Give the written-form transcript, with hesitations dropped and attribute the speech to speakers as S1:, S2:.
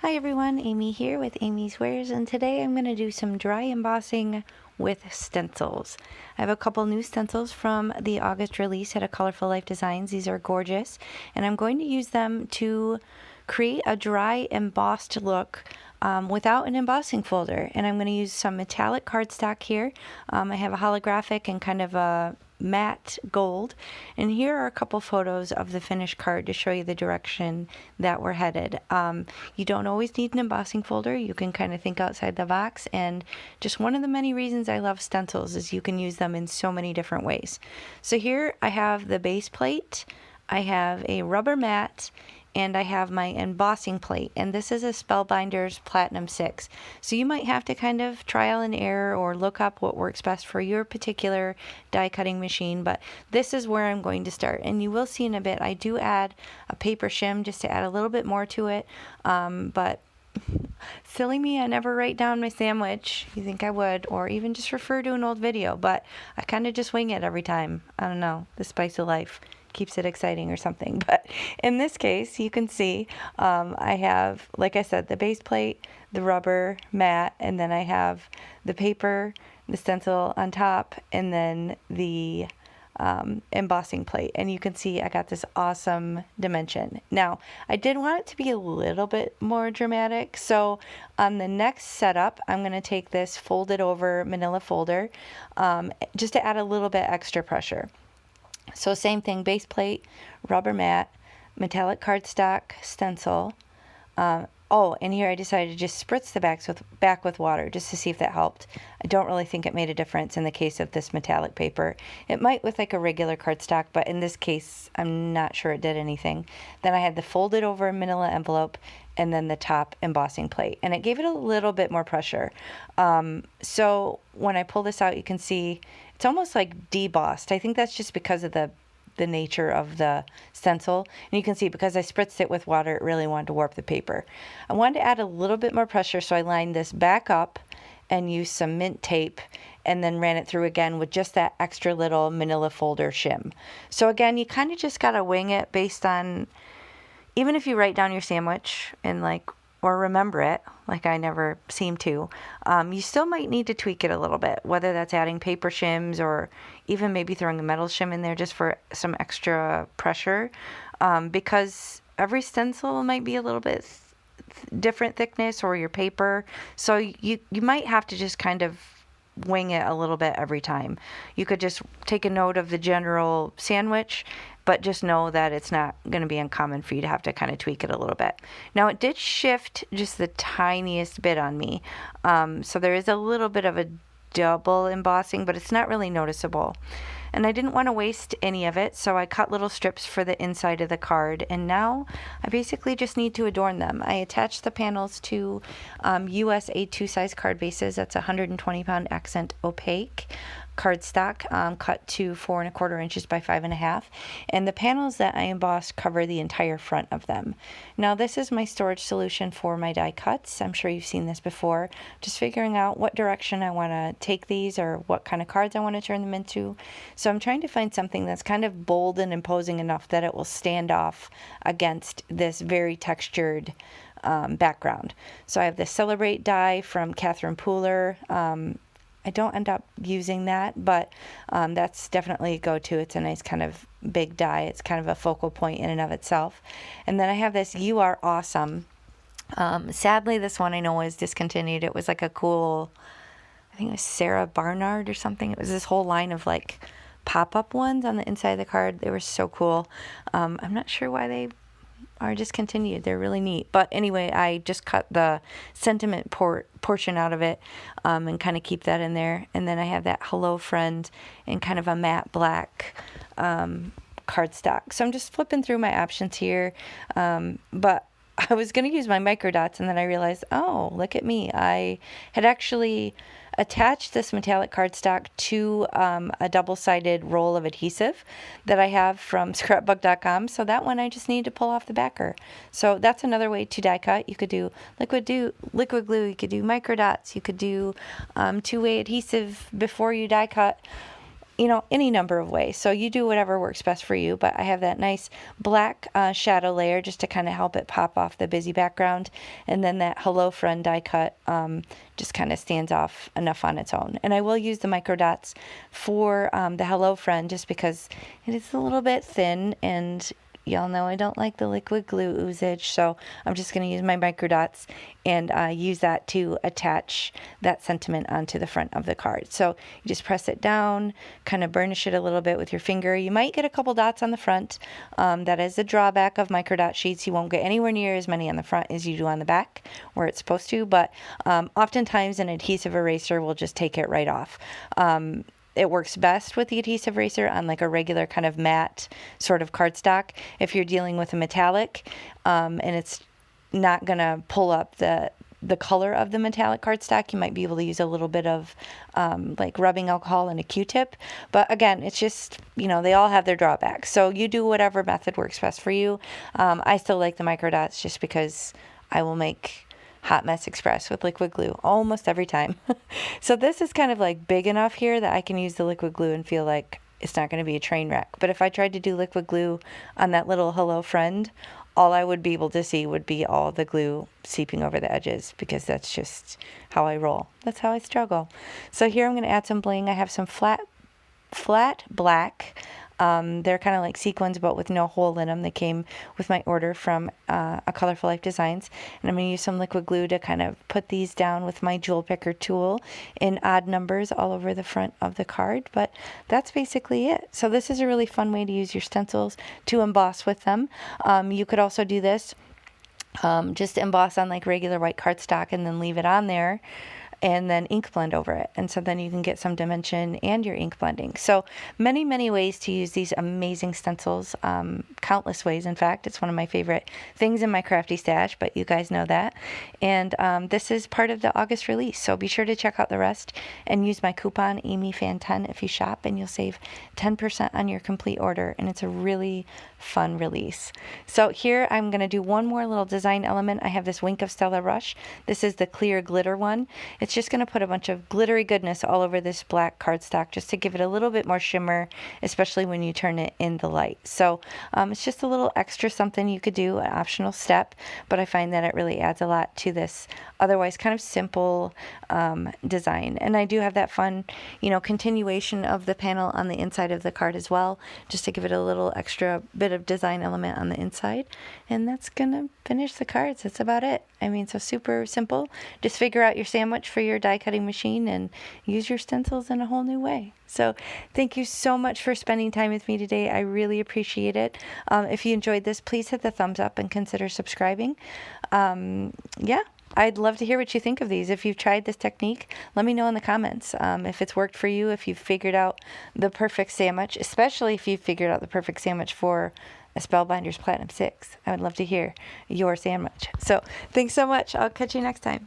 S1: Hi everyone, Amy here with Amy's Wares, and today I'm going to do some dry embossing with stencils. I have a couple new stencils from the August release at A Colorful Life Designs. These are gorgeous, and I'm going to use them to create a dry embossed look without an embossing folder. And I'm going to use some metallic cardstock here. I have a holographic and kind of a matte gold, and here are a couple photos of the finished card to show you the direction that we're headed. You don't always need an embossing folder. You can kind of think outside the box, and just one of the many reasons I love stencils is you can use them in so many different ways. So here I have the base plate, I have a rubber mat, and I have my embossing plate, and this is a Spellbinders Platinum 6. So you might have to kind of trial and error or look up what works best for your particular die cutting machine, but this is where I'm going to start. And you will see in a bit, I do add a paper shim just to add a little bit more to it, but silly me, I never write down my sandwich. You think I would, or even just refer to an old video, but I kind of just wing it every time. I don't know, the spice of life keeps it exciting or something. But in this case, you can see I have, like I said, the base plate, the rubber mat, and then I have the paper, the stencil on top, and then the embossing plate. And you can see I got this awesome dimension. Now, I did want it to be a little bit more dramatic, so on the next setup, I'm going to take this folded over manila folder just to add a little bit extra pressure. So same thing, base plate, rubber mat, metallic cardstock, stencil. Oh, and here I decided to just spritz the back with water just to see if that helped. I don't really think it made a difference in the case of this metallic paper. It might with like a regular cardstock, but in this case, I'm not sure it did anything. Then I had the folded over manila envelope and then the top embossing plate, and it gave it a little bit more pressure. So when I pull this out, you can see it's almost like debossed. I think that's just because of the nature of the stencil, and you can see because I spritzed it with water, it really wanted to warp the paper. I wanted to add a little bit more pressure, so I lined this back up and used some mint tape and then ran it through again with just that extra little manila folder shim. So again, you kind of just gotta wing it based on, even if you write down your sandwich and or remember it, like I never seem to, you still might need to tweak it a little bit, whether that's adding paper shims or even maybe throwing a metal shim in there just for some extra pressure, because every stencil might be a little bit different thickness, or your paper, so you might have to just kind of wing it a little bit every time. You could just take a note of the general sandwich, but just know that it's not going to be uncommon for you to have to kind of tweak it a little bit. Now, it did shift just the tiniest bit on me, so there is a little bit of a double embossing, but it's not really noticeable. And I didn't want to waste any of it, so I cut little strips for the inside of the card, and now I basically just need to adorn them. I attached the panels to US A2 size card bases. That's 120 pound accent opaque cardstock, cut to 4 1/4 inches by 5 1/2, and the panels that I embossed cover the entire front of them. Now, this is my storage solution for my die cuts. I'm sure you've seen this before. Just figuring out what direction I want to take these, or what kind of cards I want to turn them into. So I'm trying to find something that's kind of bold and imposing enough that it will stand off against this very textured background. So I have the Celebrate die from Catherine Pooler. I don't end up using that, but that's definitely a go-to. It's a nice kind of big die. It's kind of a focal point in and of itself. And then I have this You Are Awesome. Sadly, this one I know is discontinued. It was like a cool, I think it was Sarah Barnard or something. It was this whole line of like pop-up ones on the inside of the card. They were so cool. I'm not sure why they are discontinued. They're really neat. But anyway, I just cut the sentiment portion out of it and kind of keep that in there. And then I have that Hello Friend in kind of a matte black cardstock. So I'm just flipping through my options here. But I was going to use my micro dots, and then I realized, oh, look at me. I had actually attached this metallic cardstock to a double-sided roll of adhesive that I have from scrapbook.com. So that one I just need to pull off the backer. So that's another way to die cut. You could do liquid glue, you could do micro dots, you could do two-way adhesive before you die cut. any number of ways. So you do whatever works best for you, but I have that nice black shadow layer just to kind of help it pop off the busy background. And then that Hello Friend die cut just kind of stands off enough on its own. And I will use the micro dots for the Hello Friend just because it is a little bit thin, and y'all know I don't like the liquid glue oozage, so I'm just going to use my micro dots and use that to attach that sentiment onto the front of the card. So you just press it down, kind of burnish it a little bit with your finger. You might get a couple dots on the front. That is the drawback of micro dot sheets. You won't get anywhere near as many on the front as you do on the back where it's supposed to, but oftentimes an adhesive eraser will just take it right off. It works best with the adhesive eraser on like a regular kind of matte sort of cardstock. If you're dealing with a metallic and it's not going to pull up the color of the metallic cardstock, you might be able to use a little bit of like rubbing alcohol and a Q-tip. But again, it's just, they all have their drawbacks. So you do whatever method works best for you. I still like the micro dots just because I will make Hot Mess Express with liquid glue almost every time. So this is kind of like big enough here that I can use the liquid glue and feel like it's not going to be a train wreck. But if I tried to do liquid glue on that little Hello Friend, all I would be able to see would be all the glue seeping over the edges, because that's just how I roll. That's how I struggle. So here I'm going to add some bling. I have some flat black. They're kind of like sequins, but with no hole in them. They came with my order from a Colorful Life Designs. And I'm going to use some liquid glue to kind of put these down with my jewel picker tool in odd numbers all over the front of the card. But that's basically it. So this is a really fun way to use your stencils to emboss with them. You could also do this, just emboss on like regular white cardstock and then leave it on there, and then ink blend over it. And so then you can get some dimension and your ink blending. So many, many ways to use these amazing stencils. Countless ways, in fact. It's one of my favorite things in my crafty stash, but you guys know that. And this is part of the August release. So be sure to check out the rest and use my coupon AmyFan10 if you shop, and you'll save 10% on your complete order. And it's a really fun release. So here I'm going to do one more little design element. I have this Wink of Stella brush. This is the clear glitter one. It's just going to put a bunch of glittery goodness all over this black cardstock just to give it a little bit more shimmer, especially when you turn it in the light. So it's just a little extra something you could do, an optional step, but I find that it really adds a lot to this otherwise kind of simple design. And I do have that fun, continuation of the panel on the inside of the card as well, just to give it a little extra bit of design element on the inside. And that's gonna finish the cards. That's about it. I mean, so super simple. Just figure out your sandwich for your die cutting machine and use your stencils in a whole new way. So thank you so much for spending time with me today. I really appreciate it. If you enjoyed this, please hit the thumbs up and consider subscribing. I'd love to hear what you think of these. If you've tried this technique, let me know in the comments if it's worked for you, if you've figured out the perfect sandwich, especially if you've figured out the perfect sandwich for a Spellbinders Platinum 6. I would love to hear your sandwich. So thanks so much. I'll catch you next time.